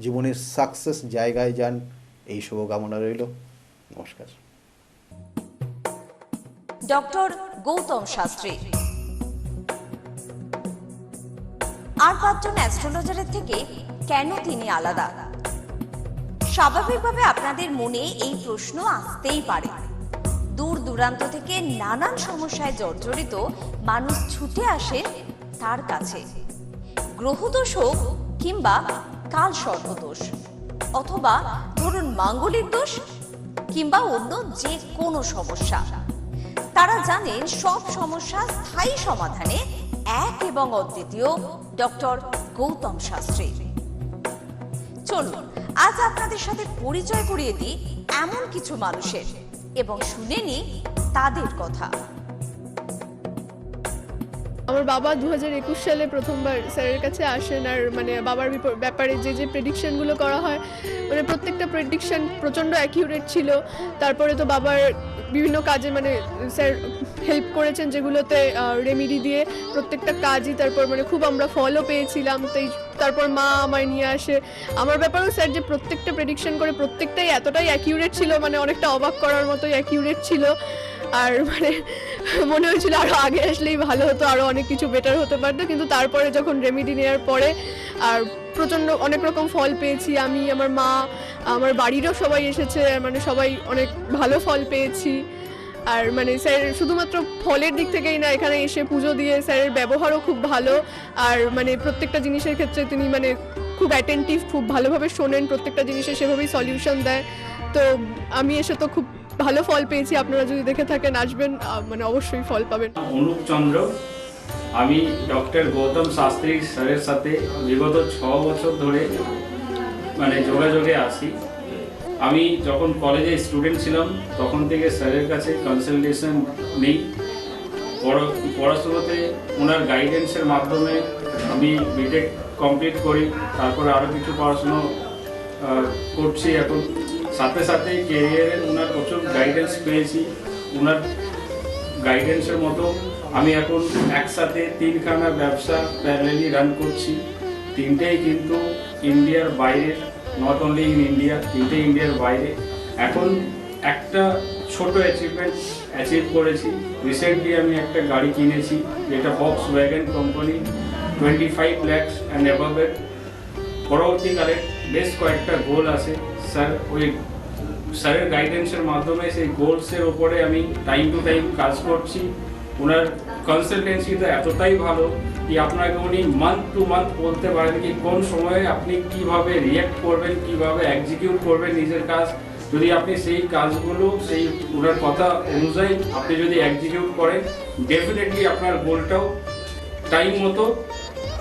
জীবনের সাকসেস জায়গায় যান, এই শুভকামনা রইল। নমস্কার। ডক্টর গৌতম শাস্ত্রী আর 5 জন অ্যাস্ট্রোলজারের থেকে কেন তিনি আলাদা? স্বাভাবিকভাবে আপনাদের মনে এই প্রশ্ন আসতেই পারে। দূর দূরান্ত থেকে নানান সমস্যায় জর্জরিত মানুষ ছুটে আসে তার কাছে। গ্রহদোষ হোক কিংবা কাল সর্পদোষ, অথবা ধরুন মাঙ্গলিক দোষ কিংবা অন্য যে কোনো সমস্যা, তারা জানেন সব সমস্যা স্থায়ী সমাধানে এক এবং অদ্বিতীয় ডক্টর গৌতম শাস্ত্রী। চলুন আজ আপনাদের সাথে পরিচয় করিয়ে দিই এমন কিছু মানুষের এবং শুনে নিই তাদের কথা। আমার বাবা 2021 সালে প্রথমবার স্যারের কাছে আসেন, আর মানে বাবার ব্যাপারে যে প্রেডিকশনগুলো করা হয়, মানে প্রত্যেকটা প্রেডিকশন প্রচণ্ড অ্যাকিউরেট ছিল। তারপরে তো বাবার বিভিন্ন কাজে মানে স্যার হেল্প করেছেন, যেগুলোতে রেমিডি দিয়ে প্রত্যেকটা কাজই তারপর মানে খুব আমরা ফলও পেয়েছিলাম। তারপর মা আমায় নিয়ে আসে। আমার ব্যাপারেও স্যার যে প্রত্যেকটা প্রেডিকশন করে প্রত্যেকটাই এতটাই অ্যাকিউরেট ছিল, মানে অনেকটা অবাক করার মতোই অ্যাকিউরেট ছিল। আর মানে মনে হয়েছিল আরও আগে আসলেই ভালো হতো, আরও অনেক কিছু বেটার হতে পারতো। কিন্তু তারপরে যখন রেমিডি নেওয়ার পরে আর প্রচণ্ড অনেক রকম ফল পেয়েছি আমি, আমার মা, আমার বাড়িরও সবাই এসেছে, মানে সবাই অনেক ভালো ফল পেয়েছি। আর মানে স্যার শুধুমাত্র ফলের দিক থেকেই না, এখানে এসে পুজো দিয়ে স্যারের ব্যবহারও খুব ভালো। আর মানে প্রত্যেকটা জিনিসের ক্ষেত্রে তিনি মানে খুব অ্যাটেন্টিভ, খুব ভালোভাবে শোনেন, প্রত্যেকটা জিনিসে সেভাবেই সলিউশন দেয়। তো আমি এসে তো খুব ভালো ফল পেয়েছি। আপনারা যদি দেখে থাকেন আসবেন, মানে অবশ্যই ফল পাবেন। অনুপ চন্দ্র, আমি ডক্টর গৌতম শাস্ত্রী স্যারের সাথে বিগত 6 বছর ধরে মানে যোগাযোগে আছি। আমি যখন কলেজে স্টুডেন্ট ছিলাম তখন থেকে স্যারের কাছে কনসালটেশন নিই। পড়াশোনাতে ওনার গাইডেন্সের মাধ্যমে আমি বিটেক কমপ্লিট করি, তারপরে আরও কিছু পড়াশুনো করছি এখন। সাথে সাথে কেরিয়ারে ওনার প্রচুর গাইডেন্স পেয়েছি। ওনার গাইডেন্সের মতো আমি এখন একসাথে 3খানা ব্যবসা প্যারালালি রান করছি। 3টেই কিন্তু ইন্ডিয়ার বাইরে, নট অনলি ইন ইন্ডিয়া, 3টে ইন্ডিয়ার বাইরে। এখন একটা ছোট অ্যাচিভমেন্ট অ্যাচিভ করেছি। রিসেন্টলি আমি একটা গাড়ি কিনেছি, যেটা box wagon company 25 lakhs and অ্যাবাভের। পরবর্তীকালে বেশ কয়েকটা গোল আছে স্যার, ওই স্যারের গাইডেন্সের মাধ্যমে সেই গোলসের ওপরে আমি টাইম টু টাইম কাজ করছি। ওনার কনসালটেন্সিটা এতটাই ভালো কি আপনাকে উনি মান্থ টু মান্থ বলতে পারেন কি কোন সময়ে আপনি কিভাবে রিয়্যাক্ট করবেন, কিভাবে এক্সিকিউট করবেন নিজের কাজ। যদি আপনি সেই কাজগুলো সেই ওনার কথা অনুযায়ী আপনি যদি এক্সিকিউট করেন, ডেফিনেটলি আপনার গোলটাও টাইম মতো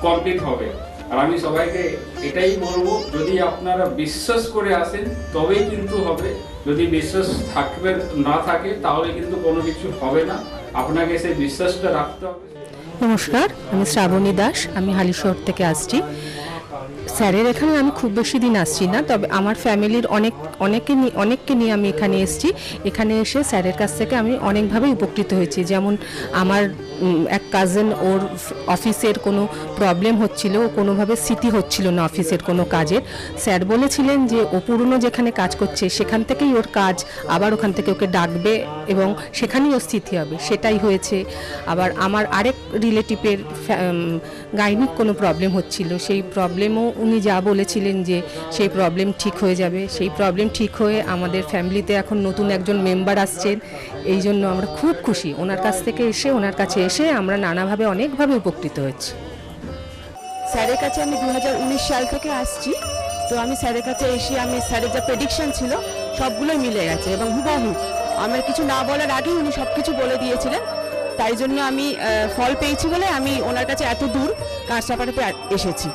কমপ্লিট হবে। আর আমি সবাইকে এটাই বলবো, যদি আপনারা বিশ্বাস করে আসেন তবেই কিন্তু হবে। যদি বিশ্বাস থাকবে না থাকে তাহলে কিন্তু কোনো কিছু হবে না। আপনাকে সেই বিশ্বাসটা রাখতে হবে। নমস্কার, আমি শ্রাবণী দাস, আমি হালিশহর থেকে আসছি। স্যারের এখানে আমি খুব বেশি দিন আসছি না, তবে আমার ফ্যামিলির অনেককে নিয়ে আমি এখানে এসেছি। এখানে এসে স্যারের কাছ থেকে আমি অনেকভাবে উপকৃত হয়েছি। যেমন আমার এক কাজিন, ওর অফিসের কোনো প্রবলেম হচ্ছিল, ও কোনোভাবে স্মৃতি হচ্ছিল না অফিসের কোনো কাজের। স্যার বলেছিলেন যে ও পুরনো যেখানে কাজ করছে সেখান থেকেই ওর কাজ, আবার ওখান থেকে ওকে ডাকবে এবং সেখানেই ওর স্থিতি হবে, সেটাই হয়েছে। আবার আমার আরেক রিলেটিভের গাইনিক কোনো প্রবলেম হচ্ছিল, সেই প্রবলেমও উনি যা বলেছিলেন যে সেই প্রবলেম ঠিক হয়ে যাবে, সেই প্রবলেম ঠিক হয়ে আমাদের ফ্যামিলিতে এখন নতুন একজন মেম্বার আসছেন। এই জন্য আমরা খুব খুশি। ওনার কাছ থেকে এসে, ওনার কাছে এসে আমরা নানাভাবে অনেকভাবে উপকৃত হচ্ছি। স্যারের কাছে আমি 2019 সাল থেকে আসছি। তো আমি স্যারের কাছে এসে আমি স্যারের যা প্রেডিকশন ছিল সবগুলোই মিলে গেছে এবং হুবহু আমার কিছু না বলার আগেই উনি সব কিছু বলে দিয়েছিলেন। তাই জন্য আমি ফল পেয়েছি বলে আমি ওনার কাছে এত দূর কাজটা পাঠাতে এসেছি।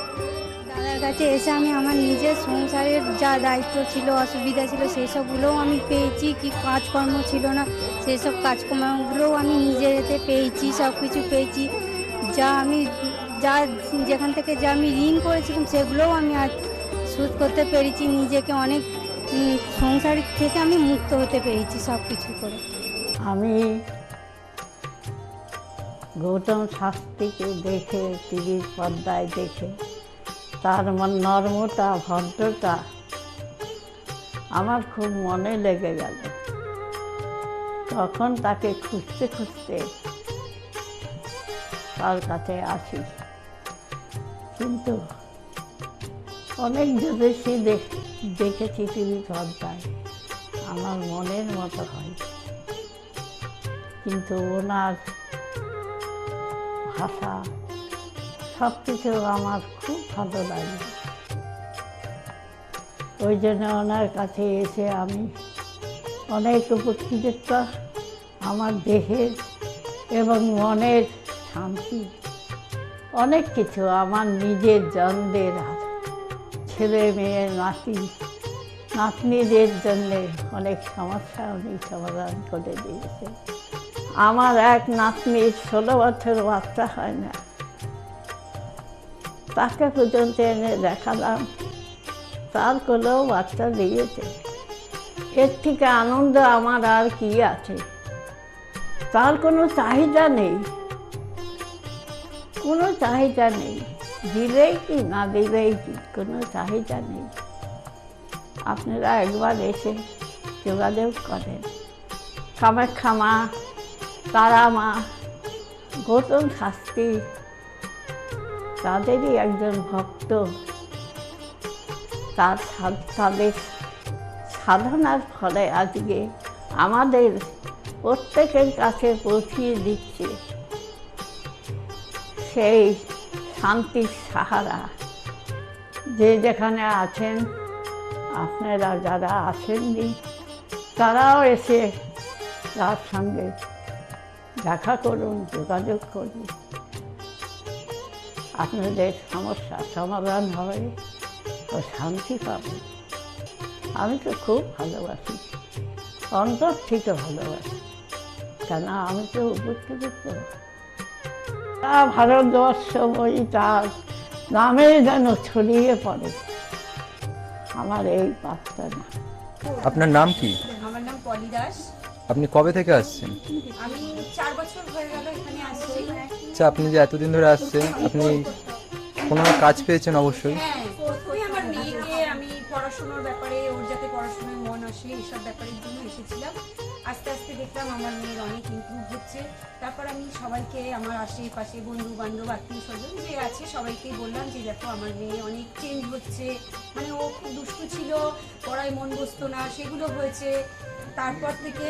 দাদার কাছে এসে আমি আমার নিজের সংসারের যা দায়িত্ব ছিল, অসুবিধা ছিল, সেই সবগুলোও আমি পেয়েছি। কি কাজকর্ম ছিল না, সেই সব কাজকর্মগুলোও আমি নিজের এতে পেয়েছি, সব কিছু পেয়েছি। যেখান থেকে যা আমি ঋণ করেছিলাম সেগুলোও আমি আজ শোধ করতে পেরেছি। নিজেকে অনেক সংসার থেকে আমি মুক্ত হতে পেরেছি সব কিছু করে। আমি গৌতম শাস্ত্রীকে দেখে, টিভির পর্দায় দেখে তার নর্মতা, ভদ্রতা আমার খুব মনে লেগে গেল। তখন তাকে খুঁজতে খুঁজতে তার কাছে আসি, কিন্তু অনেক জ্যোতিষী দেখেছি টিভি পর্দায়, আমার মনের মতো হয়, কিন্তু ওনার ভাষা সব কিছু আমার খুব ভালো লাগে। ওই জন্য ওনার কাছে এসে আমি অনেক উপকৃত। আমার দেহের এবং মনের শান্তি, অনেক কিছু আমার নিজের জনদের, ছেলে মেয়ে, নাতনিদের জন্যে অনেক সমস্যা উনি সমাধান করে দিয়েছে। আমার এক নাতনির 16 বছর বাচ্চা হয় না, তাকে পর্যন্ত এনে দেখালাম, তার কোলেও বাচ্চা দিয়েছে। এর থেকে আনন্দ আমার আর কি আছে? তার কোনো চাহিদা নেই, কোনো চাহিদা নেই, দিলেই কি না দিলেই কি, কোনো চাহিদা নেই। আপনারা একবার এসে যোগাযোগ করেন। কামাখ্যা মা, তারা মা, গৌতম শাস্ত্রী তাদেরই একজন ভক্ত। তাদের সাধনার ফলে আজকে আমাদের প্রত্যেকের কাছে পৌঁছিয়ে দিচ্ছে সেই শান্তির সাহারা। যে যেখানে আছেন, আপনারা যারা আসেননি তারাও এসে তার সঙ্গে দেখা করুন, যোগাযোগ করুন। আপনাদের সমস্যার সমাধান হবে ও শান্তি পাবেন। আমি তো খুব ভালোবাসি, অন্তর থেকে ভালোবাসি, কেন আমি তো উপকৃত। ভারতবর্ষ বই তার নামে যেন ছড়িয়ে পড়ে আমার এই প্রার্থনা। আপনার নাম কি? আমার নাম পলি দাস। আপনি কবে থেকে আসছেন? আমি 4 বছর হয়ে গেল এখানে আসছি। আচ্ছা, আপনি যে এতদিন ধরে আসছেন, আপনি কোনো কাজ পেয়েছেন? অবশ্যই। হ্যাঁ, প্রথমে আমার মেয়েকে আমি পড়াশোনার ব্যাপারে, ওর যাতে পড়াশোনায় মন আসে, এইসব ব্যাপারের জন্য এসেছিলাম। আস্তে আস্তে দেখলাম আমার মেয়ের অনেক ইমপ্রুভ হচ্ছে। তারপর আমি সবাইকে, আমার আশেপাশে বন্ধু বান্ধব আত্মীয় স্বজন যে আছে সবাইকেই বললাম যে দেখো আমার মেয়ে অনেক চেঞ্জ হচ্ছে, মানে ও খুব দুষ্টু ছিল, পড়ায় মন বসতো না, সেগুলো হয়েছে। তারপর থেকে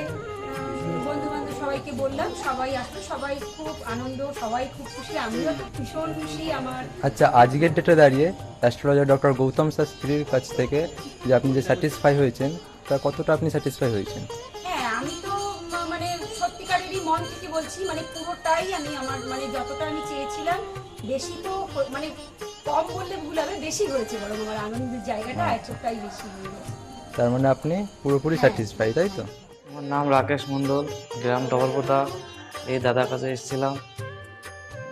বন্ধু বান্ধব সবাইকে বললাম, সবাই আসলো, সবাই খুব আনন্দ, সবাই খুব খুশি, আমিও তো ভীষণ খুশি। আমার আচ্ছা, আজকের ডেটে দাঁড়িয়ে অ্যাস্ট্রোলজার ডক্টর গৌতম শাস্ত্রীর কাছ থেকে যে আপনি যে স্যাটিসফাই হয়েছেন, তা কতটা আপনি স্যাটিসফাই হয়েছেন? হ্যাঁ, আমি তো মানে সত্যিকারেরই মন থেকে বলছি, মানে পুরোটাই আমি আমার মানে যতটা আমি চেয়েছিলাম, বেশি তো মানে কম বললে ভুল হবে, বেশি হয়েছে, বরং আমার আনন্দের জায়গাটা এতটাই বেশি হয়ে গেছে। তার মানে আপনি পুরোপুরি স্যাটিসফাই, তাই তো? আমার নাম রাকেশ মণ্ডল, গ্রাম ডবলপোতা। এই দাদার কাছে এসেছিলাম,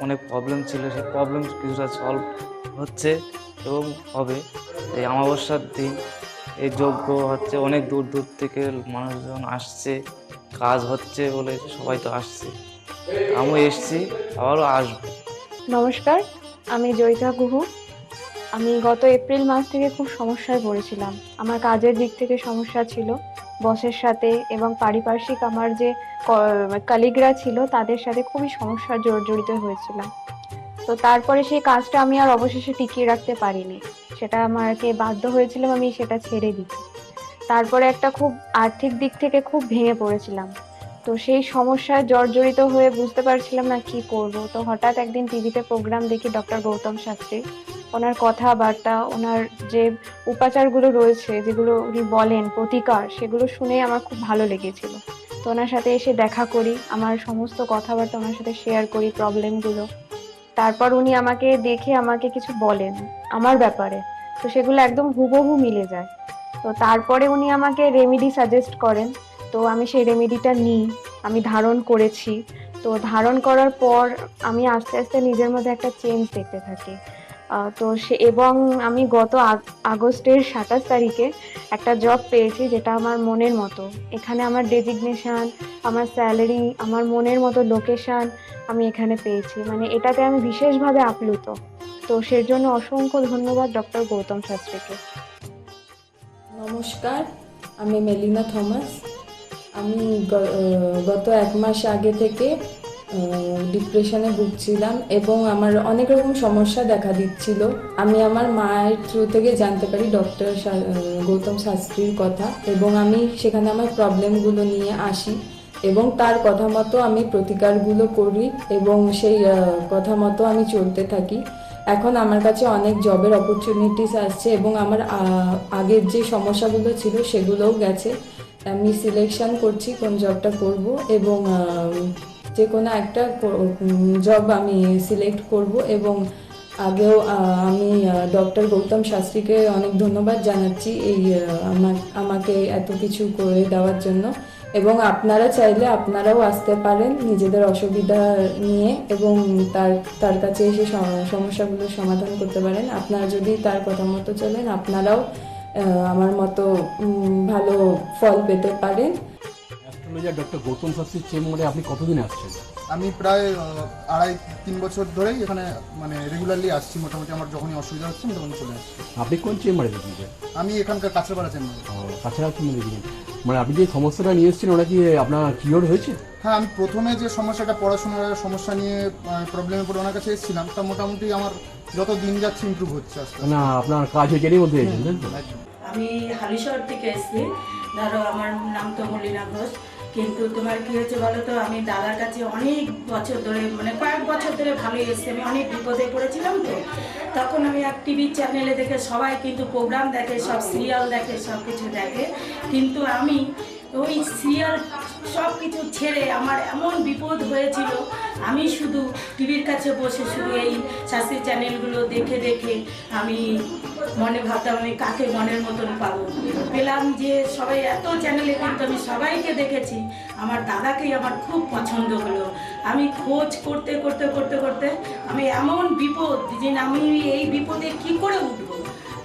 অনেক প্রবলেম ছিল, সেই প্রবলেম কিছুটা সলভ হচ্ছে এবং হবে। এই অমাবস্যার দিন এই যজ্ঞ হচ্ছে, অনেক দূর দূর থেকে মানুষজন আসছে, কাজ হচ্ছে বলে সবাই তো আসছে, আমিও এসছি, আবারও আসবো। নমস্কার, আমি জয়িতা গুহ। আমি গত এপ্রিল মাস থেকে খুব সমস্যায় পড়েছিলাম। আমার কাজের দিক থেকে সমস্যা ছিল, বসের সাথে এবং পারিপার্শ্বিক আমার যে কলিগরা ছিল তাদের সাথে খুবই সমস্যা জড়িত হয়েছিলাম। তো তারপরে সেই কাজটা আমি আর অবশেষে টিকিয়ে রাখতে পারিনি, সেটা আমাকে বাধ্য হয়েছিলাম আমি সেটা ছেড়ে দিতে। তারপরে একটা খুব আর্থিক দিক থেকে খুব ভেঙে পড়েছিলাম। তো সেই সমস্যায় জর্জরিত হয়ে বুঝতে পারছিলাম না কি করব। তো হঠাৎ একদিন টিভিতে প্রোগ্রাম দেখি ডক্টর গৌতম শাস্ত্রী, ওনার কথাবার্তা, ওনার যে উপাচারগুলো রয়েছে, যেগুলো উনি বলেন প্রতিকার, সেগুলো শুনে আমার খুব ভালো লেগেছিল। তো ওনার সাথে এসে দেখা করি, আমার সমস্ত কথাবার্তা ওনার সাথে শেয়ার করি, প্রবলেমগুলো। তারপর উনি আমাকে দেখে আমাকে কিছু বলেন আমার ব্যাপারে, তো সেগুলো একদম হুবহু মিলে যায়। তো তারপরে উনি আমাকে রেমেডি সাজেস্ট করেন, তো আমি সেই রেমেডিটা নিই, আমি ধারণ করেছি। তো ধারণ করার পর আমি আস্তে আস্তে নিজের মধ্যে একটা চেঞ্জ দেখতে থাকি। তো এবং আমি গত আগস্টের 27 তারিখে একটা জব পেয়েছি, যেটা আমার মনের মতো। এখানে আমার ডেজিগনেশন, আমার স্যালারি, আমার মনের মতো লোকেশন আমি এখানে পেয়েছি, মানে এটাতে আমি বিশেষভাবে আপ্লুত। তো সের জন্য অসংখ্য ধন্যবাদ ডক্টর গৌতম শাস্ত্রীকে। নমস্কার, আমি মেলিনা থমাস। আমি গত 1 মাস আগে থেকে ডিপ্রেশনে ভুগছিলাম এবং আমার অনেক রকম সমস্যা দেখা দিচ্ছিল। আমি আমার মায়ের থ্রু থেকে জানতে পারি ডক্টর গৌতম শাস্ত্রীর কথা, এবং আমি সেখানে আমার প্রবলেমগুলো নিয়ে আসি এবং তার কথা মতো আমি প্রতিকারগুলো করি এবং সেই কথা মতো আমি চলতে থাকি। এখন আমার কাছে অনেক জবের অপরচুনিটিস আসছে এবং আমার আগের যে সমস্যাগুলো ছিল সেগুলোও গেছে। আমি সিলেকশন করছি কোন জবটা করব এবং যে কোনো একটা জব আমি সিলেক্ট করব। এবং আগেও আমি ডক্টর গৌতম শাস্ত্রীকে অনেক ধন্যবাদ জানাচ্ছি এই আমাকে এত কিছু করে দেওয়ার জন্য। এবং আপনারা চাইলে আপনারাও আসতে পারেন নিজেদের অসুবিধা নিয়ে এবং তার কাছে এসে সমস্যাগুলোর সমাধান করতে পারেন। আপনারা যদি তার কথা মতো চলেন, আপনারাও আমার মতো ভালো ফল পেতে পারেন। অ্যাস্ট্রোলজার ডক্টর গৌতম শাস্ত্রীর চেম্বারে আপনি কতদিন আসছেন? আমি প্রায় 2.5-3 বছর ধরেই এখানে মানে রেগুলারলি আসছি। মোটামুটি আমার যখনই অসুবিধা হচ্ছে আমি তখনই চলে আসছি। আপনি কোন চেম্বারে দেখিয়েছেন? আমি এখানকার কাছড়াপাড়া চেম্বারে। কাছাড়া চেম্বারে দেখিয়েছেন, মানে আপনি যে সমস্যাটা নিয়ে এসেছেন ওটা কি আপনার কিওর হয়েছে? হ্যাঁ, আমি প্রথমে যে সমস্যাটা, পড়াশোনার সমস্যা নিয়ে প্রবলেমে পড়ে ওনার কাছে এসেছিলাম, তা মোটামুটি আমার যত দিন যাচ্ছে ইমপ্রুভ হচ্ছে আস্তে আস্তে। না, আপনার কাজ হয়ে গেলেই মধ্যে এসেছেন, তাই তো? আমি হালিশহর থেকে এসেছি। ধরো আমার নাম তো মলিনা ঘোষ, কিন্তু তোমার কি হয়েছে বলো তো, আমি দাদার কাছে অনেক বছর ধরে, মানে কয়েক বছর ধরে ভালোই এসেছি। আমি অনেক বিপদে পড়েছিলাম, তো তখন আমি এক টিভি চ্যানেলে দেখে, সবাই কিন্তু প্রোগ্রাম দেখে, সব সিরিয়াল দেখে, সব কিছু দেখে, কিন্তু আমি ওই সিরিয়াল সব কিছু ছেড়ে আমার এমন বিপদ হয়েছিল, আমি শুধু টিভির কাছে বসে শুধু এই শাস্ত্রীয় চ্যানেলগুলো দেখে দেখে আমি মনে ভাবতাম আমি কাকে মনের মতন পাবো। পেলাম যে সবাই এত চ্যানেলে, কিন্তু আমি সবাইকে দেখেছি, আমার দাদাকেই আমার খুব পছন্দ হলো। আমি খোঁজ করতে করতে করতে করতে আমি এমন বিপদ যে আমি এই বিপদে কি করে উঠবো,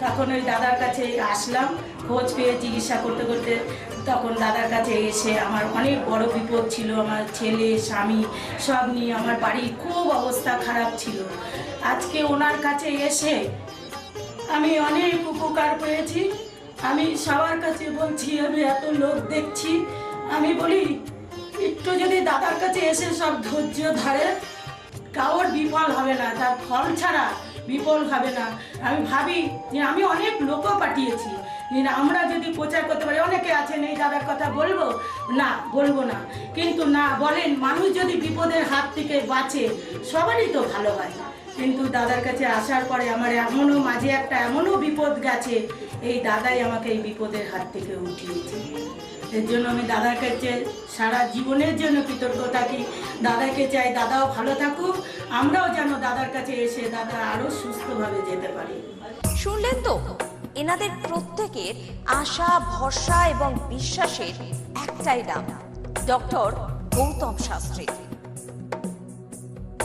তখন ওই দাদার কাছে আসলাম। খোঁজ পেয়ে চিকিৎসা করতে করতে তখন দাদার কাছে এসে আমার অনেক বড় বিপদ ছিল, আমার ছেলে স্বামী সব নিয়ে আমার বাড়ির খুব অবস্থা খারাপ ছিল। আজকে ওনার কাছে এসে আমি অনেক উপকার পেয়েছি। আমি সবার কাছে বলছি, আমি এত লোক দেখছি, আমি বলি একটু যদি দাদার কাছে এসে সব ধৈর্য ধরে, কারোর বিফল হবে না, তার ফল ছাড়া বিফল হবে না। আমি ভাবি যে আমি অনেক লোকও পাঠিয়েছি, আমরা যদি প্রচার করতে পারি, অনেকে আছেন এই দাদার কথা বলবো না, বলবো না, কিন্তু না বলেন, মানুষ যদি বিপদের হাত থেকে বাঁচে সবারই তো ভালো হয়। কিন্তু দাদার কাছে আসার পরে আমার এমনও মাঝে একটা এমনও বিপদ গেছে, এই দাদাই আমাকে এই বিপদের হাত থেকে উঠিয়েছে। এর জন্য আমি দাদার কাছে সারা জীবনের জন্য কৃতজ্ঞ থাকি। দাদাকে চাই দাদাও ভালো থাকুক, আমরাও যেন দাদার কাছে এসে দাদা আরও সুস্থভাবে যেতে পারি। শুনলেন তো, এনাদের প্রত্যেকের আশা, ভরসা এবং বিশ্বাসের একটাই নাম, ডক্টর গৌতম শাস্ত্রী,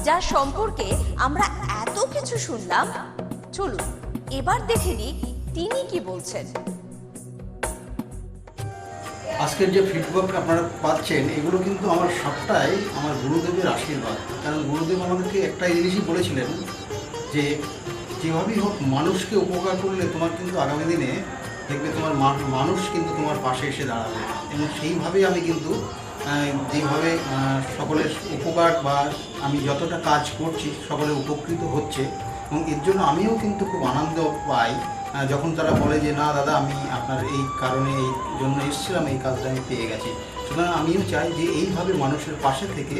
যার সম্পর্কে আমরা এত কিছু শুনলাম। চলুন এবার দেখে নিই তিনি কি বলছেন। আজকের যে ফিডব্যাক আপনারা পাচ্ছেন, এগুলো কিন্তু আমার সবটাই আমার গুরুদেবের আশীর্বাদ। কারণ গুরুদেব আমাদেরকে একটাই জিনিসই বলেছিলেন যে যেভাবেই হোক মানুষকে উপকার করলে তোমার কিন্তু আগামী দিনে দেখবে তোমার মানুষ কিন্তু তোমার পাশে এসে দাঁড়াবে। এবং সেইভাবেই আমি কিন্তু যেভাবে সকলের উপকার বা আমি যতটা কাজ করছি সকলে উপকৃত হচ্ছে, এবং এর জন্য আমিও কিন্তু খুব আনন্দ পাই যখন তারা বলে যে না দাদা, আমি আপনার এই কারণে এই জন্য এসেছিলাম, এই কাজটা আমি পেয়ে গেছি। সুতরাং আমিও চাই যে এইভাবে মানুষের পাশে থেকে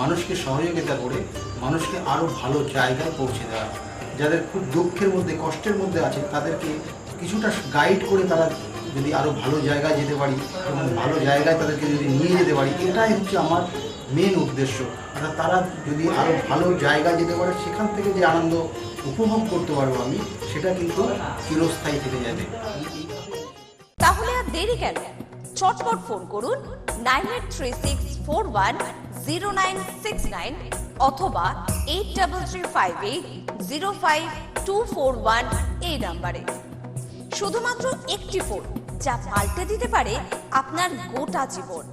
মানুষকে সহযোগিতা করে মানুষকে আরও ভালো জায়গায় পৌঁছে দেওয়া। যাদের খুব দুঃখের মধ্যে, কষ্টের মধ্যে আছে, তাদেরকে কিছুটা গাইড করে তারা যদি আরও ভালো জায়গায় যেতে পারি এবং ভালো জায়গায় তাদেরকে যদি নিয়ে যেতে পারি, এটাই হচ্ছে আমার মেন উদ্দেশ্য। অর্থাৎ তারা যদি আরও ভালো জায়গায় যেতে পারে, সেখান থেকে যে আনন্দ উপভোগ করতে পারবো আমি, সেটা কিন্তু চিরস্থায়ী থেকে যাবে। তাহলে আর দেরি কেন, চটপট ফোন করুন 9836410969 অথবা 8335805241 এই নাম্বারে। শুধুমাত্র একটি ফোন, যা পাল্টে দিতে পারে আপনার গোটা জীবন।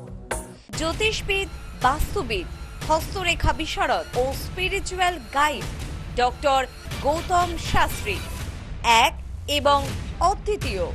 জ্যোতিষবিদ, বাস্তুবিদ, হস্তরেখা বিশারদ ও spiritual guide doctor Gautam Shastri, এক এবং অদ্বিতীয়।